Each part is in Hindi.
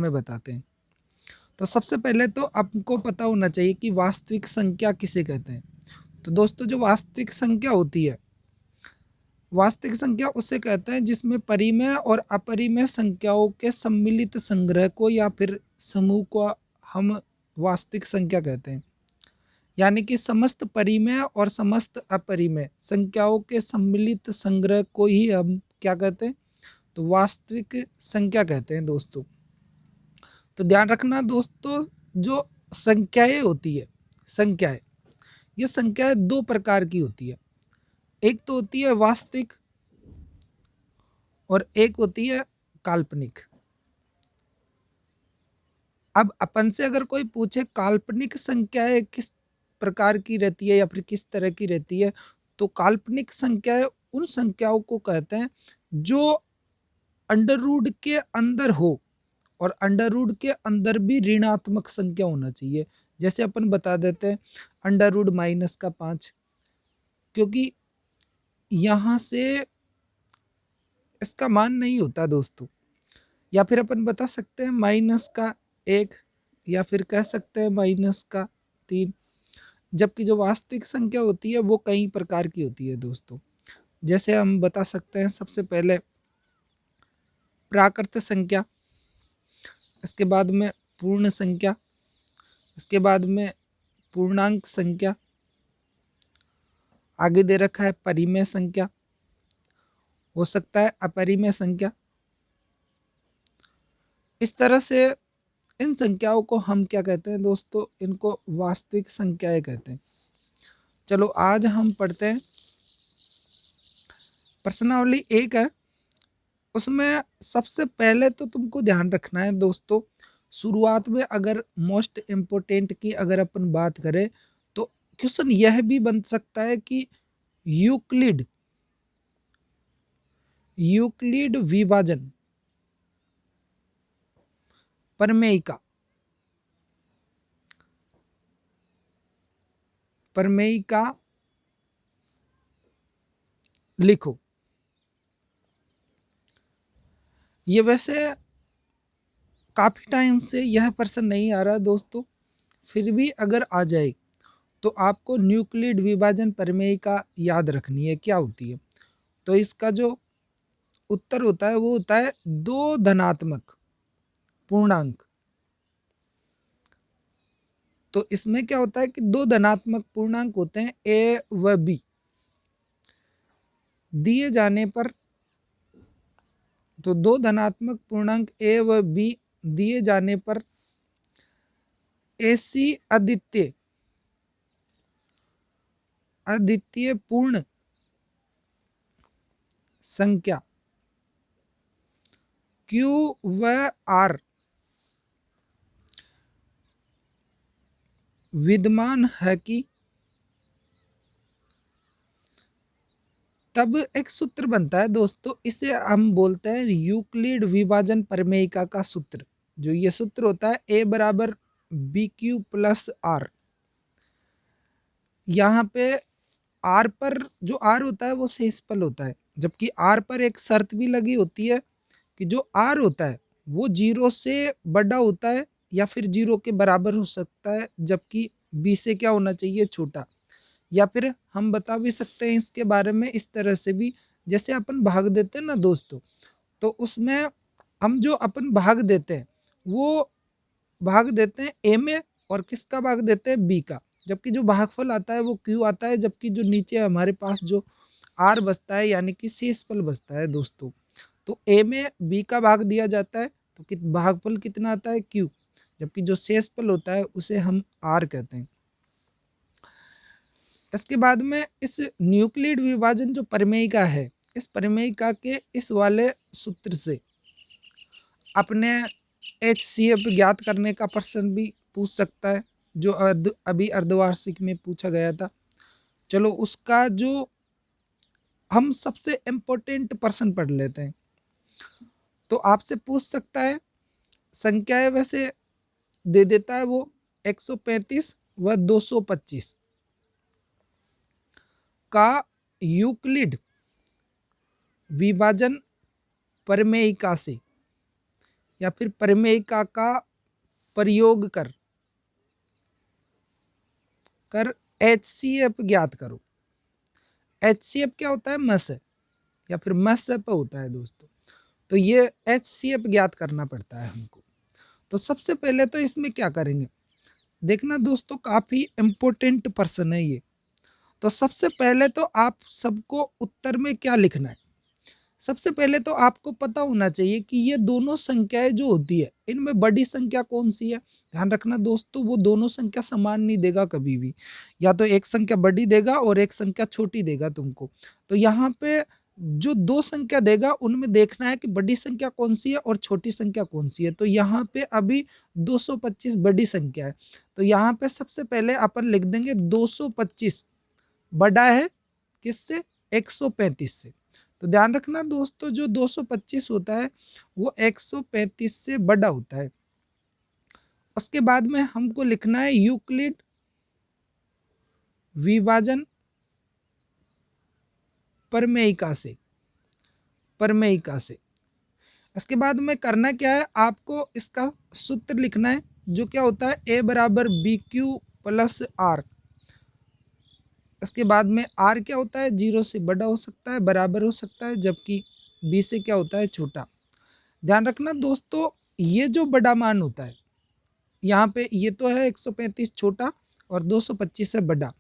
में बताते हैं। तो सबसे पहले तो आपको पता होना चाहिए कि वास्तविक संख्या किसे कहते हैं। तो दोस्तों, जो वास्तविक संख्या होती है, वास्तविक संख्या उसे कहते हैं जिसमें परिमेय और अपरिमेय संख्याओं के सम्मिलित संग्रह को या फिर समूह को हम वास्तविक संख्या कहते हैं। यानी कि समस्त परिमेय और समस्त अपरिमेय संख्याओं के सम्मिलित संग्रह को ही हम क्या कहते हैं, तो वास्तविक संख्या कहते हैं दोस्तों। तो ध्यान रखना दोस्तों, जो संख्याएं होती है, संख्याएं, ये संख्याएं दो प्रकार की होती है। एक तो होती है वास्तविक और एक होती है काल्पनिक। अब अपन से अगर कोई पूछे काल्पनिक संख्याएं किस प्रकार की रहती है या फिर किस तरह की रहती है, तो काल्पनिक संख्याएं उन संख्याओं को कहते हैं जो अंडर रूट के अंदर हो, और अंडर रूट के अंदर भी ऋणात्मक संख्या होना चाहिए। जैसे अपन बता देते हैं अंडर रूट -5, क्योंकि यहां से इसका मान नहीं होता दोस्तों। या फिर अपन बता सकते हैं -1, या फिर कह सकते हैं -3। जबकि जो वास्तविक संख्या होती है वो कई प्रकार की होती है दोस्तों। जैसे हम बता सकते हैं सबसे पहले प्राकृत संख्या, इसके बाद में पूर्ण संख्या, इसके बाद में पूर्णांक संख्या, आगे दे रखा है परिमेय संख्या, हो सकता है अपरिमेय संख्या। इस तरह से इन संख्याओं को हम क्या कहते हैं दोस्तों, इनको वास्तविक संख्याएं कहते हैं। चलो आज हम पढ़ते हैं प्रश्नावली 1 है, उसमें सबसे पहले तो तुमको ध्यान रखना है दोस्तों, शुरुआत में अगर मोस्ट इम्पोर्टेंट की अगर अपन बात करें तो क्वेश्चन यह भी बन सकता है कि यूक्लिड यूक्लिड विभाजन प्रमेयिका प्रमेयिका लिखो। ये वैसे काफी टाइम से यह प्रश्न नहीं आ रहा दोस्तों, फिर भी अगर आ जाए तो आपको न्यूक्लिड विभाजन प्रमेयिका याद रखनी है क्या होती है। तो इसका जो उत्तर होता है वो होता है दो धनात्मक पूर्णांक। तो इसमें क्या होता है कि दो धनात्मक पूर्णांक होते हैं ए व बी, दिए जाने पर, तो दो धनात्मक पूर्णांक ए व बी दिए जाने पर ऐसी अद्वितीय अद्वितीय पूर्ण संख्या क्यू व आर विद्यमान है कि तब एक सूत्र बनता है दोस्तों, इसे हम बोलते हैं यूक्लिड विभाजन प्रमेयिका का सूत्र। जो ये सूत्र होता है ए बराबर बी क्यू प्लस आर। यहाँ पे आर पर जो आर होता है वो शेषफल होता है, जबकि आर पर एक शर्त भी लगी होती है कि जो आर होता है वो 0 से बड़ा होता है या फिर 0 के बराबर हो सकता है, जबकि बी से क्या होना चाहिए, छोटा। या फिर हम बता भी सकते हैं इसके बारे में इस तरह से भी, जैसे अपन भाग देते हैं ना दोस्तों, तो उसमें हम जो अपन भाग देते हैं वो भाग देते हैं ए में, और किसका भाग देते हैं, बी का। जबकि जो भागफल आता है वो क्यू आता है, जबकि जो नीचे हमारे पास जो आर बचता है यानी कि शेषफल बचता है दोस्तों। तो ए में बी का भाग दिया जाता है तो भागफल कितना आता है, क्यू। जबकि जो शेषफल होता है उसे हम आर कहते हैं। इसके बाद में इस न्यूक्लिड विभाजन जो प्रमेयिका है, इस प्रमेयिका के इस वाले सूत्र से अपने HCF ज्ञात करने का प्रश्न भी पूछ सकता है, जो अभी अर्धवार्षिक में पूछा गया था। चलो उसका जो हम सबसे इम्पोर्टेंट प्रश्न पढ़ लेते हैं। तो आपसे पूछ सकता है, संख्याएं वैसे दे देता है वो 135 व 225 का यूक्लिड विभाजन प्रमेयिका से या फिर प्रमेयिका का प्रयोग कर कर HCF ज्ञात करो। HCF क्या होता है? मस है या फिर मस होता है दोस्तों। तो ये HCF ज्ञात करना पड़ता है हमको। तो सबसे पहले तो इसमें क्या करेंगे, देखना दोस्तों काफी इंपॉर्टेंट प्रश्न है ये। तो सबसे पहले तो आप सबको उत्तर में क्या लिखना है, सबसे पहले तो आपको पता होना चाहिए कि ये दोनों संख्याएं जो होती है इनमें बड़ी संख्या कौन सी है। ध्यान रखना दोस्तों, वो दोनों संख्या समान नहीं देगा कभी भी, या तो एक संख्या बड़ी देगा और एक संख्या छोटी देगा तुमको। तो यहाँ पे जो दो संख्या देगा उनमें देखना है कि बड़ी संख्या कौन सी है और छोटी संख्या कौन सी है। तो यहाँ पे अभी 225 बड़ी संख्या है, तो यहाँ पे सबसे पहले अपन लिख देंगे 225 बड़ा है किससे? 135 से। तो ध्यान रखना दोस्तों, जो 225 होता है वो 135 से बड़ा होता है। उसके बाद में हमको लिखना है यूक्लिड विभाजन प्रमेयिका से, प्रमेयिका से। इसके बाद में करना क्या है, आपको इसका सूत्र लिखना है जो क्या होता है A बराबर BQ प्लस R। इसके बाद में R क्या होता है? 0 से बड़ा हो सकता है, बराबर हो सकता है, जबकि B से क्या होता है? छोटा। ध्यान रखना दोस्तों, ये जो बड़ा मान होता है यहाँ पे ये तो है 135 छोटा और 225 से बड़ा,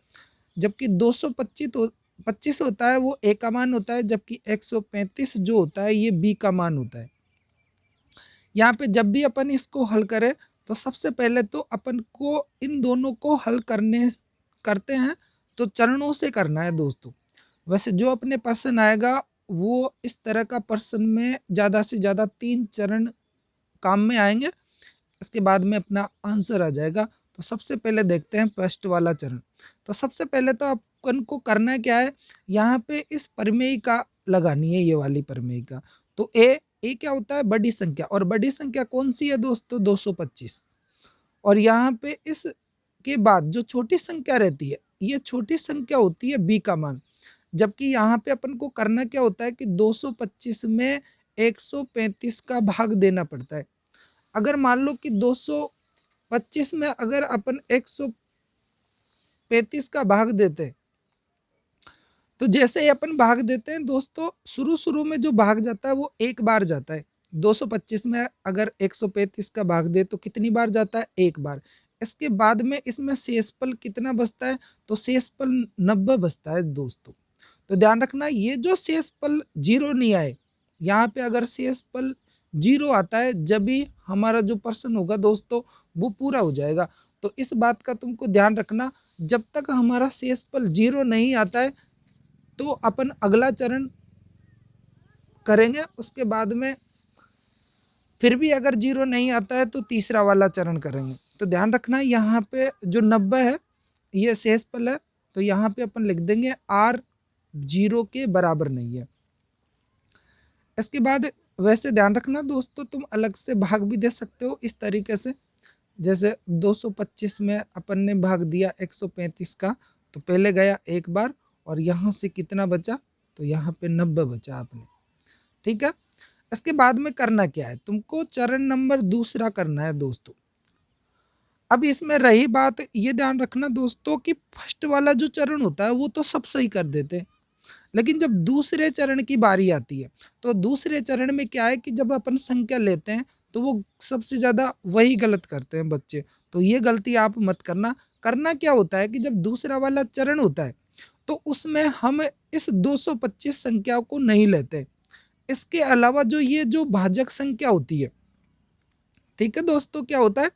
जबकि 225 होता है वो A का मान होता है, जबकि 135 जो होता है ये B का मान होता है। यहाँ पे जब भी अपन इसको हल करें तो सबसे पहले तो अपन को इन दोनों को हल करते हैं तो चरणों से करना है दोस्तों। वैसे जो अपने प्रश्न आएगा वो इस तरह का प्रश्न में ज़्यादा से ज़्यादा 3 चरण काम में आएंगे, इसके बाद में अपना आंसर आ जाएगा। तो सबसे पहले देखते हैं फर्स्ट वाला चरण। तो सबसे पहले तो अपन को करना क्या है, यहाँ पे इस प्रमेयिका लगानी है, ये वाली प्रमेयिका। तो ए क्या होता है? बड़ी संख्या, और बड़ी संख्या कौन सी है दोस्तों? 225। और यहाँ पे इसके बाद जो छोटी संख्या रहती है ये छोटी संख्या होती है बी का मान, जबकि यहाँ पे अपन को करना क्या होता है कि 225 में 135 का भाग देना पड़ता है। अगर मान लो कि 225 में अगर अपन 135 का भाग देते हैं, तो जैसे ही अपन भाग देते हैं दोस्तों, शुरू में जो भाग जाता है वो एक बार जाता है। 225 में अगर 135 का भाग दे तो कितनी बार जाता है? एक बार। इसके बाद में इसमें शेषफल कितना बचता है? तो शेषफल 90 बचता है दोस्तों। तो ध्यान रखना, ये जो शेषफल 0 नहीं आए, यहाँ पे अगर शेषफल 0 आता है जब भी हमारा जो प्रश्न होगा दोस्तों वो पूरा हो जाएगा। तो इस बात का तुमको ध्यान रखना, जब तक हमारा शेषफल 0 नहीं आता है तो अपन अगला चरण करेंगे, उसके बाद में फिर भी अगर 0 नहीं आता है तो तीसरा वाला चरण करेंगे। तो ध्यान रखना यहाँ पे जो 90 है ये शेषफल है, तो यहाँ पे अपन लिख देंगे R 0 के बराबर नहीं है। इसके बाद वैसे ध्यान रखना दोस्तों, तुम अलग से भाग भी दे सकते हो इस तरीके से, जैसे 225 में अपन ने भाग दिया 135 का, तो पहले गया एक बार और यहाँ से कितना बचा? तो यहाँ पे 90 बचा आपने, ठीक है। इसके बाद में करना क्या है, तुमको चरण नंबर दूसरा करना है दोस्तों। अब इसमें रही बात, ये ध्यान रखना दोस्तों कि फर्स्ट वाला जो चरण होता है वो तो सब सही कर देते हैं, लेकिन जब दूसरे चरण की बारी आती है तो दूसरे चरण में क्या है कि जब अपन संख्या लेते हैं तो वो सबसे ज़्यादा वही गलत करते हैं बच्चे। तो ये गलती आप मत करना। करना क्या होता है कि जब दूसरा वाला चरण होता है तो उसमें हम इस 225 संख्या को नहीं लेते, इसके अलावा जो ये जो भाजक संख्या होती है, ठीक है दोस्तों, क्या होता है,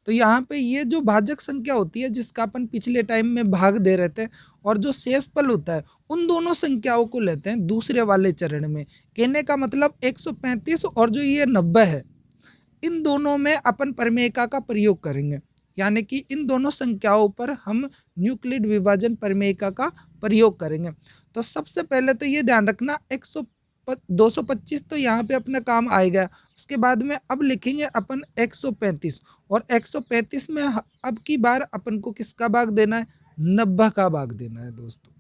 तो यहाँ पे ये जो भाजक संख्या होती है जिसका अपन पिछले टाइम में भाग दे रहे थे, और जो शेषफल होता है उन दोनों संख्याओं को लेते हैं दूसरे वाले चरण में। कहने का मतलब 135 और जो ये 90 है, इन दोनों में अपन प्रमेयिका का प्रयोग करेंगे, यानी कि इन दोनों संख्याओं पर हम न्यूक्लिड विभाजन प्रमेयिका का प्रयोग करेंगे। तो सबसे पहले तो ये ध्यान रखना 225 तो यहाँ पे अपना काम आएगा। उसके बाद में अब लिखेंगे अपन 135, और 135 में अब की बार अपन को किसका भाग देना है? 90 का भाग देना है दोस्तों।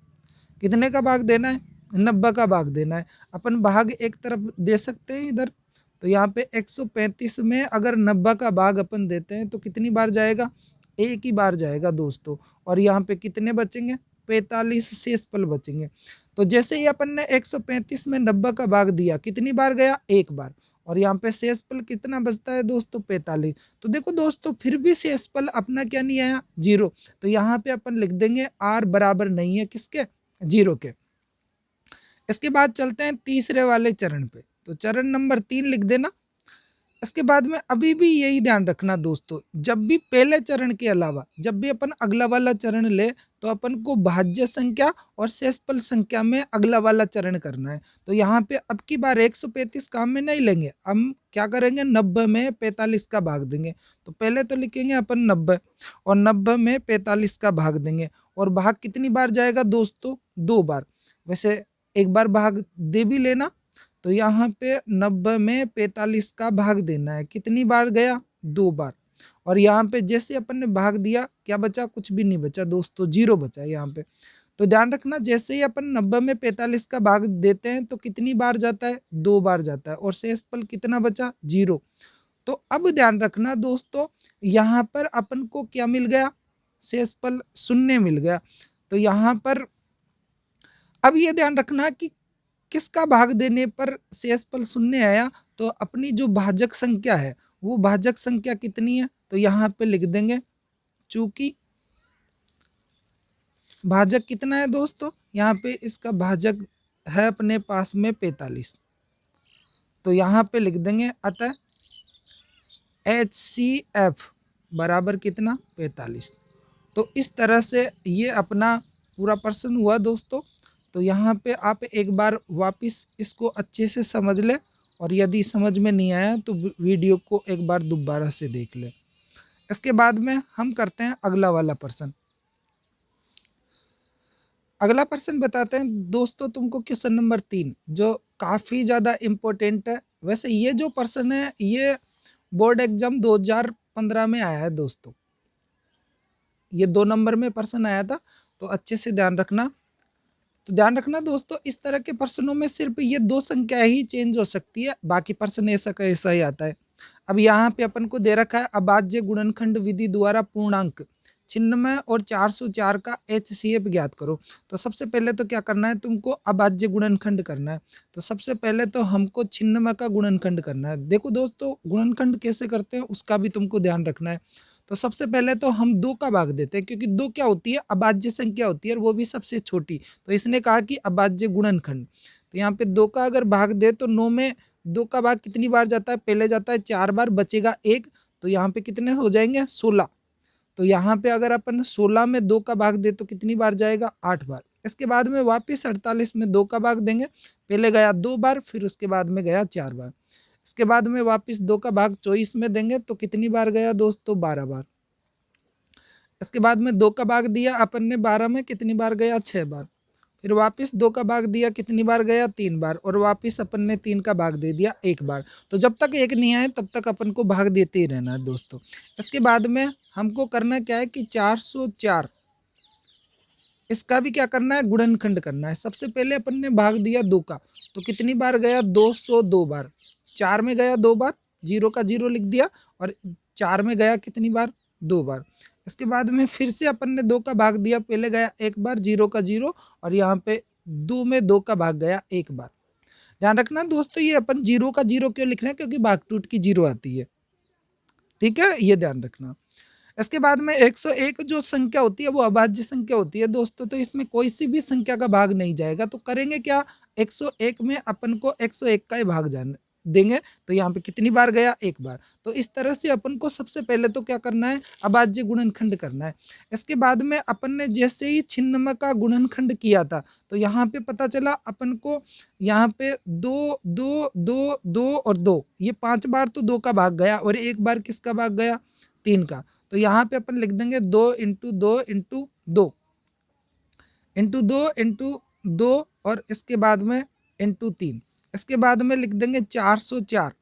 कितने का भाग देना है? 90 का भाग देना है। अपन भाग एक तरफ दे सकते हैं इधर, तो यहाँ पे 135 में अगर 90 का भाग अपन देते हैं तो कितनी बार जाएगा, एक ही बार जाएगा दोस्तों। और यहाँ पे कितने बचेंगे, 45 शेष पल बचेंगे। तो जैसे ही अपन ने 135 में 90 का भाग दिया, कितनी बार गया, एक बार। और यहाँ पे शेष पल कितना बचता है दोस्तों, 45। तो देखो दोस्तों फिर भी शेष पल अपना क्या नहीं आया, 0। तो यहाँ पे अपन लिख देंगे r बराबर नहीं है किसके, 0 के। इसके बाद चलते हैं तीसरे वाले चरण पे, तो चरण नंबर 3 लिख देना। इसके बाद में अभी भी यही ध्यान रखना दोस्तों, जब भी पहले चरण के अलावा जब भी अपन अगला वाला चरण ले तो अपन को भाज्य संख्या और शेषफल संख्या में अगला वाला चरण करना है। तो यहाँ पे अब की बार 135 काम में नहीं लेंगे, हम क्या करेंगे, 90 में 45 का भाग देंगे। तो पहले तो लिखेंगे अपन 90 और 90 में 45 का भाग देंगे। और भाग कितनी बार जाएगा दोस्तों, 2 बार। वैसे एक बार भाग दे भी लेना। तो यहाँ पे 90 में 45 का भाग देना है, कितनी बार गया, 2 बार। और यहाँ पे जैसे अपन ने भाग दिया, क्या बचा, कुछ भी नहीं बचा दोस्तों, 0 बचा यहाँ पे। तो ध्यान रखना, जैसे ही अपन 90 में 45 का भाग देते हैं तो कितनी बार जाता है, 2 बार जाता है। और शेषफल कितना बचा, 0। तो अब ध्यान रखना दोस्तों, यहाँ पर अपन को क्या मिल गया, शेषफल 0 मिल गया। तो यहाँ पर अब ये ध्यान रखना कि किसका भाग देने पर शेषफल 0 आया, तो अपनी जो भाजक संख्या है वो भाजक संख्या कितनी है, तो यहाँ पे लिख देंगे, चूंकि भाजक कितना है दोस्तों, यहाँ पे इसका भाजक है अपने पास में 45। तो यहाँ पे लिख देंगे, अतः HCF बराबर कितना, 45। तो इस तरह से ये अपना पूरा प्रश्न हुआ दोस्तों। तो यहाँ पे आप एक बार वापस इसको अच्छे से समझ ले, और यदि समझ में नहीं आया तो वीडियो को एक बार दोबारा से देख ले। इसके बाद में हम करते हैं अगला वाला प्रश्न। अगला प्रश्न बताते हैं दोस्तों तुमको, क्वेश्चन नंबर 3, जो काफ़ी ज़्यादा इम्पोर्टेंट है। वैसे ये जो प्रश्न है ये बोर्ड एग्जाम 2015 में आया है दोस्तों, ये 2 नंबर में प्रश्न आया था, तो अच्छे से ध्यान रखना। तो ध्यान रखना दोस्तों, इस तरह के प्रश्नों में सिर्फ ये 2 संख्या ही चेंज हो सकती है, बाकी प्रश्न ऐसा का ऐसा ही आता है। अब यहाँ पे अपन को दे रखा है, अभाज्य गुणनखंड विधि द्वारा पूर्णांक छिन्नमय और 404 का HCF ज्ञात करो। तो सबसे पहले तो क्या करना है, तुमको अभाज्य गुणनखंड करना है। तो सबसे पहले तो हमको छिन्नमय का गुणनखंड करना है। देखो दोस्तों, गुणनखंड कैसे करते हैं उसका भी तुमको ध्यान रखना है। तो सबसे पहले तो हम 2 का भाग देते हैं, क्योंकि 2 क्या होती है, अभाज्य संख्या होती है, और वो भी सबसे छोटी। तो इसने कहा कि अभाज्य गुणनखंड, तो यहाँ पे 2 का अगर भाग दे तो 9 में 2 का भाग कितनी बार जाता है, पहले जाता है 4 बार, बचेगा 1। तो यहाँ पे कितने हो जाएंगे, 16। तो यहाँ पे अगर अपन 16 में 2 का भाग दे तो कितनी बार जाएगा, 8 बार। इसके बाद में वापस 48 में 2 का भाग देंगे, पहले गया 2 बार, फिर उसके बाद में गया 4 बार। इसके बाद में वापस 2 का भाग 24 में देंगे तो कितनी बार गया दोस्तों, 12 बार। इसके बाद में 2 का भाग दिया अपन ने 12 में, कितनी बार गया, 6 बार। फिर वापस 2 का भाग दिया, कितनी बार गया, 3 बार। और वापस अपन ने 3 का भाग दे दिया 1 बार। तो जब तक 1 नहीं आए तब तक अपन को भाग देते ही रहना है दोस्तों। इसके बाद में हमको करना क्या है कि 404, इसका भी क्या करना है, गुणनखंड करना है। सबसे पहले अपन ने भाग दिया 2 का, तो कितनी बार गया, 202 बार। 4 में गया 2 बार, 0 का 0 लिख दिया, और 4 में गया कितनी बार, 2 बार। इसके बाद में फिर से अपन ने 2 का भाग दिया, पहले गया 1 बार, 0 का 0, और यहाँ पे 2 में 2 का भाग गया 1 बार। ध्यान रखना दोस्तों, ये अपन 0 का 0 क्यों लिख रहे हैं, क्योंकि भाग टूट की 0 आती है, ठीक है, ये ध्यान रखना। इसके बाद में 101 जो संख्या होती है वो अभाज्य संख्या होती है दोस्तों, तो इसमें कोई सी भी संख्या का भाग नहीं जाएगा। तो करेंगे क्या, 101 में अपन को 101 का ही भाग देंगे। तो यहाँ पे कितनी बार गया, 1 बार। तो इस तरह से अपन को सबसे पहले तो क्या करना है, अभाज्य गुणनखंड करना है। इसके बाद में अपन ने जैसे ही छिन्नमय का गुणनखंड किया था, तो यहाँ पे पता चला अपन को, यहाँ पे 2 2 2 2 और 2, ये 5 बार तो 2 का भाग गया, और 1 बार किसका भाग गया, 3 का। तो यहाँ पे अपन लिख देंगे 2 इंटू 2 इंटू 2 इंटू 2 इंटू 2, और इसके बाद में इंटू 3। इसके बाद में लिख देंगे 404।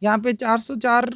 यहाँ पे 404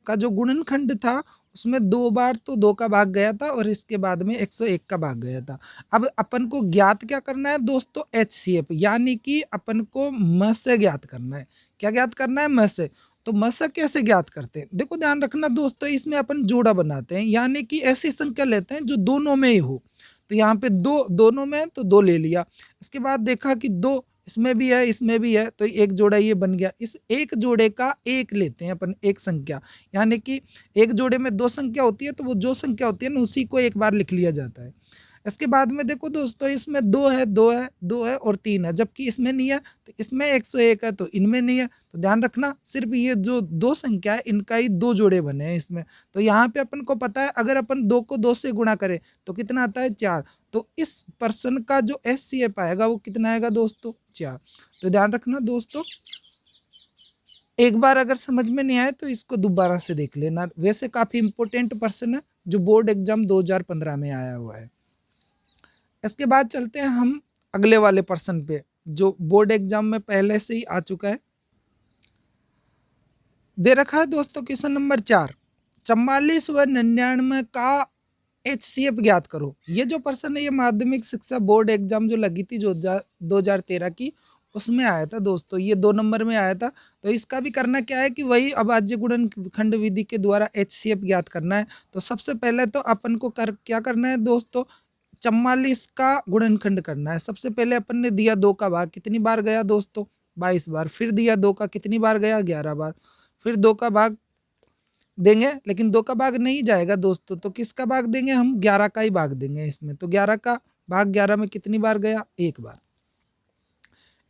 का जो गुणनखंड था उसमें 2 बार तो 2 का भाग गया था, और इसके बाद में 101 का भाग गया था। अब अपन को ज्ञात क्या करना है दोस्तों, HCF, यानी कि अपन को म से ज्ञात करना है। क्या ज्ञात करना है, म से। तो मसा कैसे ज्ञात करते हैं? देखो ध्यान रखना दोस्तों, इसमें अपन जोड़ा बनाते हैं, यानी कि ऐसी संख्या लेते हैं जो दोनों में ही हो। तो यहाँ पे दो दोनों में है तो दो ले लिया। इसके बाद देखा कि दो इसमें भी है, इसमें भी है, तो एक जोड़ा ये बन गया। इस एक जोड़े का एक लेते हैं अपन, एक संख्या, यानी कि एक जोड़े में दो संख्या होती है तो वो जो संख्या होती है ना उसी को एक बार लिख लिया जाता है। इसके बाद में देखो दोस्तों, इसमें दो है, दो है, दो है और तीन है, जबकि इसमें नहीं है। तो इसमें 101 है तो इनमें नहीं है। तो ध्यान रखना, सिर्फ ये जो दो संख्या है इनका ही दो जोड़े बने हैं इसमें। तो यहाँ पे अपन को पता है, अगर अपन दो को दो से गुणा करें तो कितना आता है? 4। तो इस पर्सन का जो HCF आएगा वो कितना आएगा दोस्तों? 4। तो ध्यान रखना दोस्तों, एक बार अगर समझ में नहीं आए तो इसको दोबारा से देख लेना। वैसे काफी इंपॉर्टेंट पर्सन है जो बोर्ड एग्जाम 2015 में आया हुआ है। इसके बाद चलते हैं हम अगले वाले पर्सन पे जो बोर्ड एग्जाम में पहले से ही आ चुका है। दे रखा है दोस्तों क्वेश्चन नंबर 4, 44 व 99 का HCF ज्ञात करो। ये जो पर्सन है ये माध्यमिक शिक्षा बोर्ड एग्जाम जो लगी थी जो 2013 की, उसमें आया था दोस्तों, ये 2 नंबर में आया था। तो इसका भी करना क्या है कि वही अभाज्य गुणनखंड विधि के द्वारा HCF ज्ञात करना है। तो सबसे पहले तो अपन को क्या करना है दोस्तों? 44 का गुणनखंड करना है। सबसे पहले अपन ने दिया 2 का भाग कितनी बार गया दोस्तों? 22 बार। फिर दिया 2 का कितनी बार गया? 11 बार। फिर 2 का भाग देंगे, लेकिन 2 का भाग नहीं जाएगा दोस्तों, तो किसका भाग देंगे हम? 11 का ही भाग देंगे इसमें। तो 11 का भाग 11 में कितनी बार गया? 1 बार।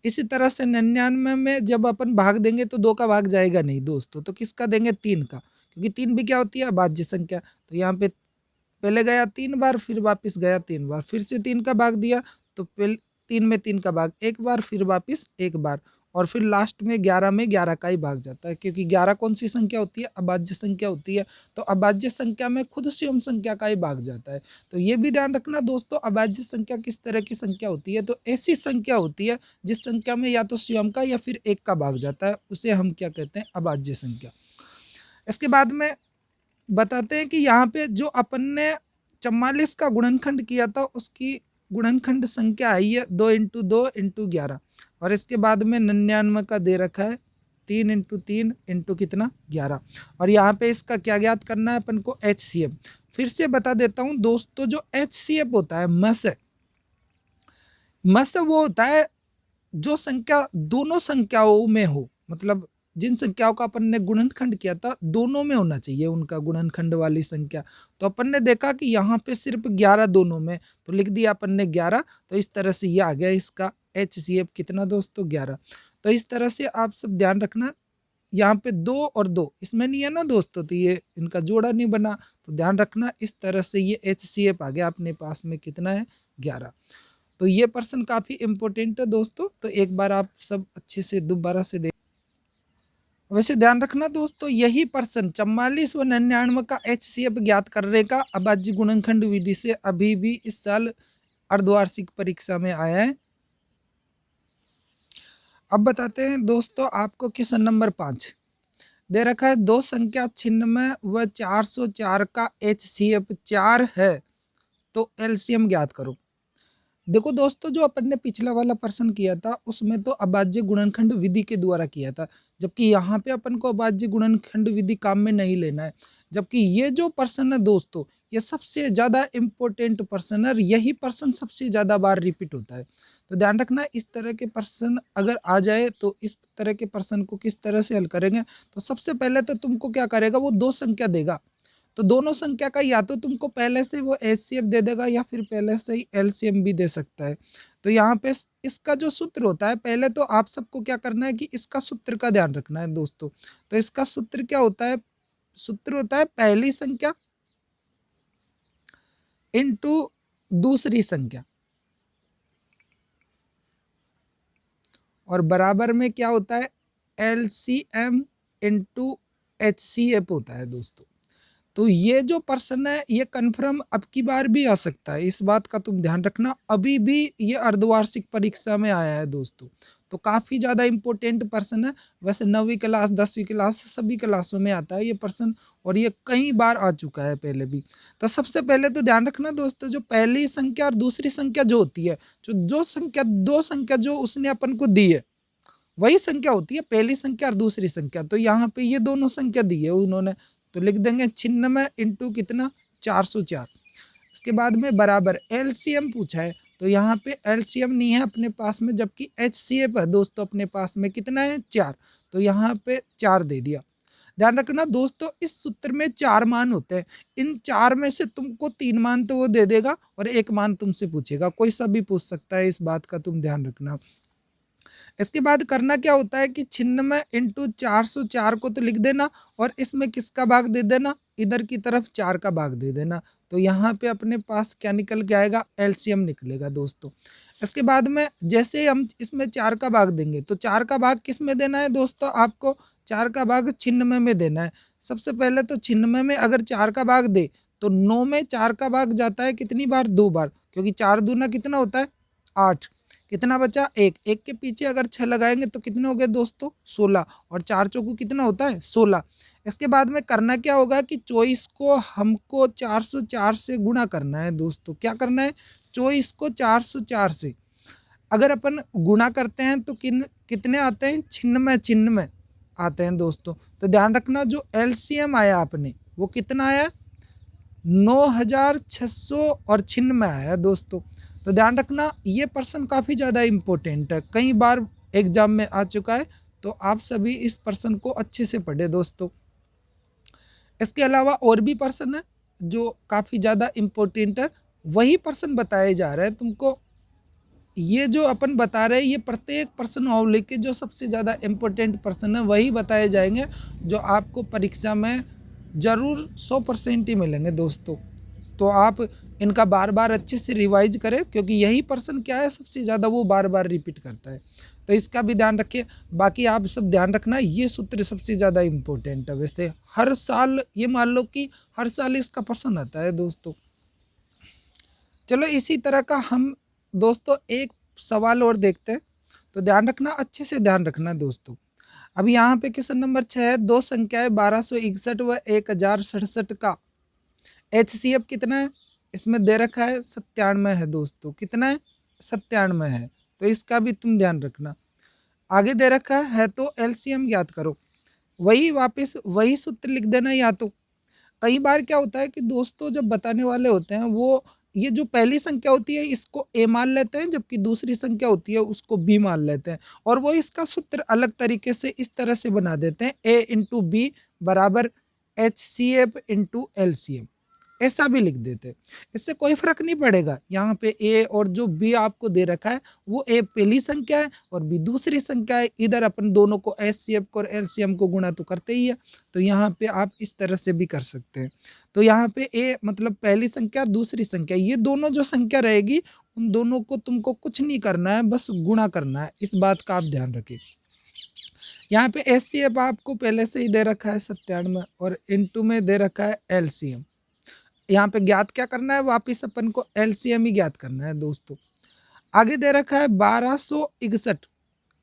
इसी तरह से 99 में जब अपन भाग देंगे तो 2 का भाग जाएगा नहीं दोस्तों, तो किसका देंगे? 3 का, क्योंकि 3 भी क्या होती है? अभाज्य संख्या। तो यहाँ पे पहले गया 3 बार, फिर वापस गया 3 बार, फिर से 3 का भाग दिया तो पहले 3 में 3 का भाग 1 बार, फिर वापस 1 बार, और फिर लास्ट में 11 का ही भाग जाता है, क्योंकि 11 कौन सी संख्या होती है? अभाज्य संख्या होती है। तो अभाज्य संख्या में खुद स्वयं संख्या का ही भाग जाता है। तो ये भी ध्यान रखना दोस्तों, अभाज्य संख्या किस तरह की संख्या होती है? तो ऐसी संख्या होती है जिस संख्या में या तो स्वयं का या फिर एक का भाग जाता है, उसे हम क्या कहते हैं? अभाज्य संख्या। इसके बाद में बताते हैं कि यहाँ पे जो अपन ने 44 का गुणनखंड किया था उसकी गुणनखंड संख्या आई है 2 × 2 × 11, और इसके बाद में 99 का दे रखा है 3 × 3 × कितना? 11। और यहाँ पे इसका क्या ज्ञात करना है अपन को? HCF। फिर से बता देता हूँ दोस्तों, जो HCF होता है मस वो होता है जो संख्या दोनों संख्याओं में हो, मतलब जिन संख्याओं का अपन ने गुणनखंड किया था दोनों में होना चाहिए उनका गुणनखंड वाली संख्या। तो अपन ने देखा कि यहाँ पे सिर्फ 11 दोनों में, तो लिख दिया अपन ने 11। तो इस तरह से ये आ गया इसका HCF कितना दोस्तों? 11। तो इस तरह से आप सब ध्यान रखना, यहाँ पे 2 और 2 इसमें नहीं है ना दोस्तों, तो ये इनका जोड़ा नहीं बना। तो ध्यान रखना, इस तरह से ये HCF आ गया अपने पास में कितना है? 11। तो ये पर्सन काफी इंपॉर्टेंट है दोस्तों, तो एक बार आप सब अच्छे से दोबारा से देख। वैसे ध्यान रखना दोस्तों, यही पर्सन 44 व 99 का HCF ज्ञात करने का अभाज्य गुणनखंड विधि से अभी भी इस साल अर्धवार्षिक परीक्षा में आया है। अब बताते हैं दोस्तों आपको क्वेश्चन नंबर 5 दे रखा है, 2 संख्या 96 व 404 का HCF 4 है, तो LCM ज्ञात करो। देखो दोस्तों, जो अपन ने पिछला वाला प्रश्न किया था उसमें तो अभाज्य गुणनखंड विधि के द्वारा किया था, जबकि यहाँ पे अपन को अभाज्य गुणनखंड विधि काम में नहीं लेना है। जबकि ये जो प्रश्न है दोस्तों, ये सबसे ज्यादा इंपॉर्टेंट प्रश्न है, यही प्रश्न सबसे ज्यादा बार रिपीट होता है। तो ध्यान रखना, इस तरह के प्रश्न अगर आ जाए तो इस तरह के प्रश्न को किस तरह से हल करेंगे। तो सबसे पहले तो तुमको क्या करेगा, वो 2 संख्या देगा, तो दोनों संख्या का या तो तुमको पहले से वो HCF दे देगा या फिर पहले से ही LCM भी दे सकता है। तो यहाँ पे इसका जो सूत्र होता है, पहले तो आप सबको क्या करना है कि इसका सूत्र का ध्यान रखना है दोस्तों। तो इसका सूत्र क्या होता है? सूत्र होता है पहली संख्या इनटू दूसरी संख्या, और बराबर में क्या होता है? LCM इनटू HCF होता है दोस्तों। तो ये जो प्रश्न है ये कन्फर्म अब की बार भी आ सकता है, इस बात का तुम ध्यान रखना। अभी भी ये अर्धवार्षिक परीक्षा में आया है दोस्तों, तो काफी ज्यादा इंपॉर्टेंट प्रश्न है। वैसे 9वीं क्लास 10वीं क्लास सभी क्लासों में आता है ये प्रश्न, और ये कई बार आ चुका है पहले भी। तो सबसे पहले तो ध्यान रखना दोस्तों, जो पहली संख्या और दूसरी संख्या जो होती है, जो दो संख्या जो उसने अपन को दी है, वही संख्या होती है, पहली संख्या और दूसरी संख्या। तो यहाँ पे ये दोनों संख्या दी है उन्होंने, तो लिख देंगे 96 इंटू कितना 404। इसके बाद में बराबर एलसीएम पूछा है, तो यहाँ पे एलसीएम नहीं है अपने पास में, जबकि एचसीएफ है दोस्तों अपने पास में, कितना है 4, तो यहाँ पे 4 दे दिया। ध्यान रखना दोस्तों, इस सूत्र में 4 मान होते हैं, इन 4 में से तुमको 3 मान तो वो दे देगा और 1 मान तुमसे पूछेगा, कोई सा भी पूछ सकता है, इस बात का तुम ध्यान रखना। इसके बाद करना क्या होता है कि 96 इंटू 404 को तो लिख देना और इसमें किसका भाग दे देना, इधर की तरफ 4 का भाग दे देना। तो यहाँ पे अपने पास क्या निकल के आएगा, एलसीएम निकलेगा दोस्तों। इसके बाद में जैसे हम इसमें 4 का भाग देंगे, तो 4 का भाग किस में देना है दोस्तों, आपको 4 का भाग 96 में देना है। सबसे पहले तो 96 में अगर 4 का भाग दे तो 9 में 4 का भाग जाता है कितनी बार, 2 बार, क्योंकि 4 दूना कितना होता है 8, कितना बचा 1, 1 के पीछे अगर 6 लगाएंगे तो कितने हो गए दोस्तों 16, और 4 चौकू कितना होता है 16। इसके बाद में करना क्या होगा कि 24 को हमको 404 से गुणा करना है दोस्तों। क्या करना है, 24 को 404 से अगर अपन गुणा करते हैं तो कितने आते हैं, 96 आते हैं दोस्तों। तो ध्यान रखना जो एलसीएम आया अपने वो कितना आया, 9600 और 96 आया दोस्तों। तो ध्यान रखना ये प्रश्न काफ़ी ज़्यादा इम्पोर्टेंट है, कई बार एग्जाम में आ चुका है, तो आप सभी इस प्रश्न को अच्छे से पढ़े दोस्तों। इसके अलावा और भी प्रश्न है जो काफ़ी ज़्यादा इम्पोर्टेंट है, वही प्रश्न बताए जा रहे हैं तुमको। ये जो अपन बता रहे हैं ये प्रत्येक प्रश्नावली के जो सबसे ज़्यादा इम्पोर्टेंट प्रश्न है वही बताए जाएंगे, जो आपको परीक्षा में ज़रूर 100% ही मिलेंगे दोस्तों। तो आप इनका बार बार अच्छे से रिवाइज करें, क्योंकि यही प्रश्न क्या है सबसे ज़्यादा वो बार बार रिपीट करता है, तो इसका भी ध्यान रखिए। बाकी आप सब ध्यान रखना, ये सूत्र सबसे ज़्यादा इम्पोर्टेंट है। वैसे हर साल ये मान लो कि हर साल इसका प्रश्न आता है दोस्तों। चलो इसी तरह का हम दोस्तों एक सवाल और देखते हैं, तो ध्यान रखना, अच्छे से ध्यान रखना दोस्तों। अब यहाँ पे क्वेश्चन नंबर 6 है, दो संख्याएं 1261 व 1067 का एचसीएफ कितना है, इसमें दे रखा है 97 है दोस्तों, कितना है 97 है, तो इसका भी तुम ध्यान रखना। आगे दे रखा है तो एलसीएम ज्ञात करो, वही वापस वही सूत्र लिख देना। या तो कई बार क्या होता है कि दोस्तों जब बताने वाले होते हैं वो ये जो पहली संख्या होती है इसको ए मान लेते हैं, जबकि दूसरी संख्या होती है उसको बी मान लेते हैं, और वो इसका सूत्र अलग तरीके से इस तरह से बना देते हैं, ए इंटू बी बराबर H C F into L C M, ऐसा भी लिख देते हैं। इससे कोई फर्क नहीं पड़ेगा, यहाँ पे ए और जो बी आपको दे रखा है वो ए पहली संख्या है और बी दूसरी संख्या है, इधर अपन दोनों को एच सी एफ और एल सी एम को गुणा तो करते ही है, तो यहाँ पे आप इस तरह से भी कर सकते हैं। तो यहाँ पे ए मतलब पहली संख्या दूसरी संख्या, ये दोनों जो संख्या रहेगी उन दोनों को तुमको कुछ नहीं करना है, बस गुणा करना है, इस बात का आप ध्यान रखिए। यहाँ पे एच सी एफ आपको पहले से ही दे रखा है 97 और इनटू में दे रखा है एल सी एम। यहाँ पे ज्ञात क्या करना है, वापिस अपन को एलसीएम ही ज्ञात करना है दोस्तों। आगे दे रखा है 1261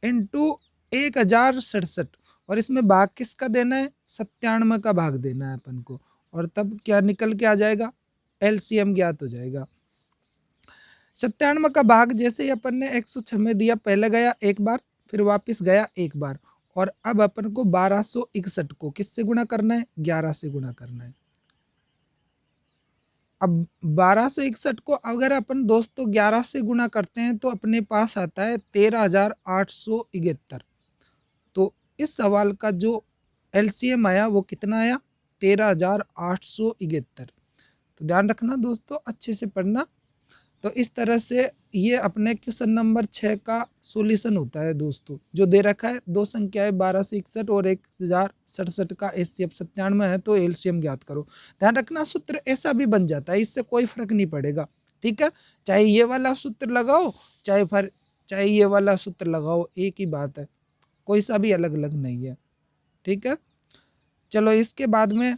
इंटू 1067, और इसमें भाग किसका देना है, 97 का भाग देना है अपन को, और तब क्या निकल के आ जाएगा, एलसीएम ज्ञात हो जाएगा। 97 का भाग जैसे ही अपन ने 106 में दिया, पहले गया एक बार फिर वापिस गया एक बार, और अब अपन को 1261 को किससे गुणा करना है, 11 से गुणा करना है। अब 1261 को अगर अपन दोस्तों 11 से गुणा करते हैं तो अपने पास आता है 13,871। तो इस सवाल का जो एलसीएम आया वो कितना आया, 13,871। तो ध्यान रखना दोस्तों, अच्छे से पढ़ना। तो इस तरह से ये अपने क्वेश्चन नंबर 6 का सॉल्यूशन होता है दोस्तों, जो दे रखा है दो संख्याएं 1261 और 1067 का एचसीएफ 97 है, तो एलसीएम ज्ञात करो। ध्यान रखना सूत्र ऐसा भी बन जाता है, इससे कोई फर्क नहीं पड़ेगा, ठीक है, चाहे ये वाला सूत्र लगाओ चाहे ये वाला सूत्र लगाओ, एक ही बात है, कोई सा भी अलग अलग नहीं है, ठीक है। चलो इसके बाद में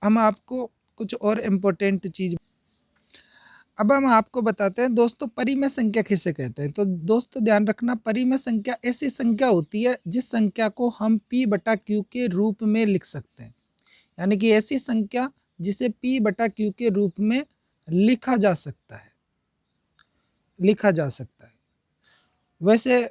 हम आपको कुछ और इम्पोर्टेंट चीज़, अब हम आपको बताते हैं दोस्तों परिमेय संख्या किसे कहते हैं। तो दोस्तों ध्यान रखना, परिमेय संख्या ऐसी संख्या होती है जिस संख्या को हम p बटा q के रूप में लिख सकते हैं, यानी कि ऐसी संख्या जिसे p बटा q के रूप में लिखा जा सकता है। वैसे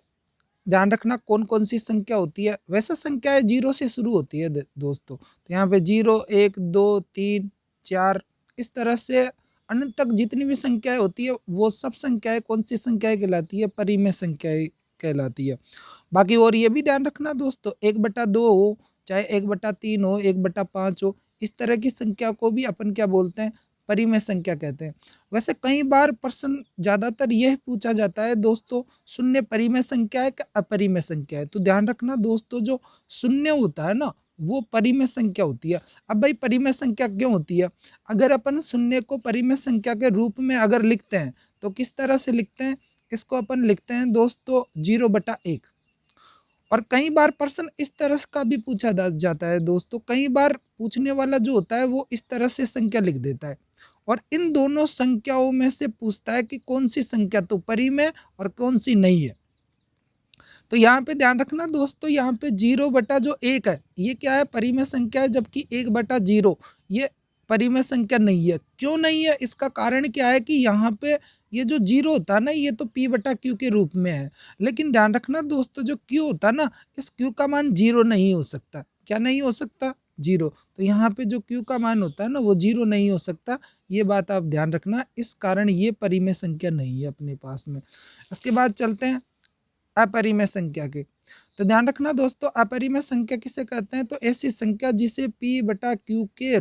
ध्यान रखना कौन कौन सी संख्या होती है। वैसे संख्याएं जीरो से शुरू होती है दोस्तों। तो यहाँ पे 0, 1, 2, 3, 4 इस तरह से अनंत तक जितनी भी संख्याएं होती है वो सब संख्याएं कौन सी संख्याएं कहलाती है, परिमेय संख्याएं कहलाती है। बाकी और ये भी ध्यान रखना दोस्तों, 1/2 हो चाहे 1/3 हो, 1/5 हो, इस तरह की संख्या को भी अपन क्या बोलते हैं, परिमेय संख्या कहते हैं। वैसे कई बार प्रश्न ज़्यादातर यह पूछा जाता है दोस्तों, शून्य परिमेय संख्या है कि अपरिमेय संख्या है। तो ध्यान रखना दोस्तों, जो शून्य होता है ना वो परिमेय संख्या होती है। अब भाई परिमेय संख्या क्यों होती है? अगर अपन शून्य को परिमेय संख्या के रूप में अगर लिखते हैं तो किस तरह से लिखते हैं? इसको अपन लिखते हैं दोस्तों 0/1। और कई बार प्रश्न इस तरह का भी पूछा जाता है दोस्तों, कई बार पूछने वाला जो होता है वो इस तरह से संख्या लिख देता है और इन दोनों संख्याओं में से पूछता है कि कौन सी संख्या तो परिमेय और कौन सी नहीं है। तो यहाँ पे ध्यान रखना दोस्तों, यहाँ पे 0/1 है, ये क्या है, परिमेय संख्या है, जबकि 1/0 ये परिमेय संख्या नहीं है। क्यों नहीं है? इसका कारण क्या है कि यहाँ पे ये जो 0 होता है ना ये तो p/q के रूप में है। लेकिन ध्यान रखना दोस्तों, जो q होता है ना, इस q का मान 0 नहीं हो सकता। क्या नहीं हो सकता? 0। तो यहाँ पे जो q का मान होता है ना वो 0 नहीं हो सकता। ये बात आप ध्यान रखना, इस कारण ये परिमेय संख्या नहीं है अपने पास में। इसके बाद चलते हैं अपरिमेय संख्या के। तो ध्यान रखना दोस्तों, अपरिमेय संख्या किसे कहते हैं? तो ऐसी संख्या जिसे p/q के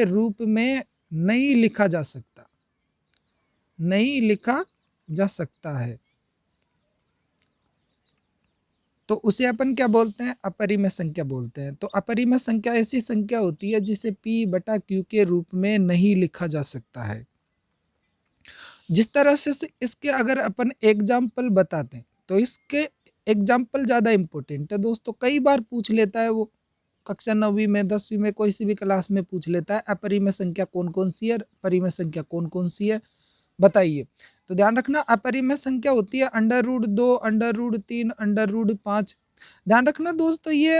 रूप में नहीं लिखा जा सकता, नहीं लिखा जा सकता है, तो उसे अपन क्या बोलते हैं? अपरिमेय संख्या बोलते हैं। तो अपरिमेय संख्या ऐसी संख्या होती है जिसे p/q के रूप में नहीं लिखा जा सकता है। जिस तरह से इसके अगर अपन एग्जाम्पल बताते हैं तो इसके एग्जाम्पल ज़्यादा इम्पोर्टेंट है दोस्तों। कई बार पूछ लेता है वो, कक्षा 9वीं में 10वीं में कोई सी भी क्लास में पूछ लेता है, अपरिमेय संख्या कौन कौन सी है, परिमेय संख्या कौन कौन सी है, बताइए। तो ध्यान रखना, अपरिमेय संख्या होती है √2, √3, √5। ध्यान रखना दोस्तों, ये